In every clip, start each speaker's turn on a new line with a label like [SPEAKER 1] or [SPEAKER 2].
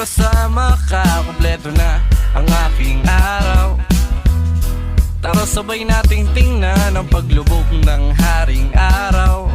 [SPEAKER 1] kasama ka, kompleto na ang aking araw. Tara sabay nating tingnan ang paglubog ng haring araw.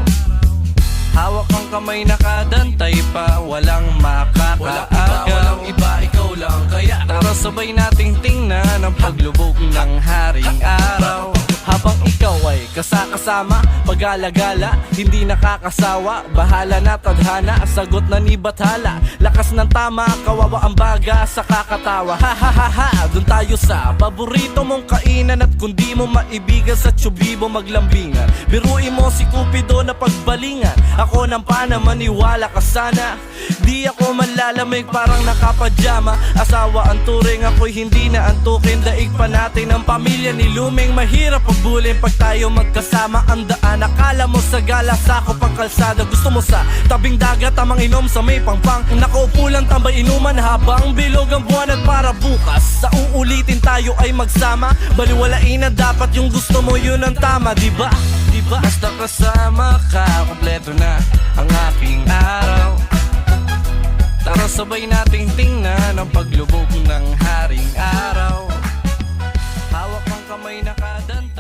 [SPEAKER 1] Hawak ang kamay nakadantay pa, walang makakaagaw. Walang iba, ikaw lang kaya. Tara sabay nating tingnan ang paglubog ng haring araw. Habang ikaw ay kasakasama, pag-alagala, hindi nakakasawa. Bahala na tadhana, sagot na ni Bathala. Lakas ng tama, kawawa ang baga sa kakatawa. Ha ha ha ha, dun tayo sa paborito mong kainan. At kung di mo maibigan sa tsubibo maglambingan, biruin mo si Cupido na pagbalingan. Ako nang pana, maniwala ka sana. Di ako manlalamig parang nakapadyama. Asawa ang turing, ako'y hindi na antukin. Daig pa natin ang pamilya ni Luming. Mahirap pagbulin pag tayo magkasama. Ang daan, akala mo sa gala, sako pang kalsada. Gusto mo sa tabing dagat, tamang inom sa may pangpang. Nakaupo lang tambay inuman habang bilog ang buwan. At para bukas, sa uulitin tayo ay magsama. Baliwalain na dapat yung gusto mo, yun ang tama, diba? Diba? Basta kasama ka, kompleto na ang aking araw. Tara sabay nating tingnan ang paglubog ng haring araw. Hawak ang kamay nakadantay.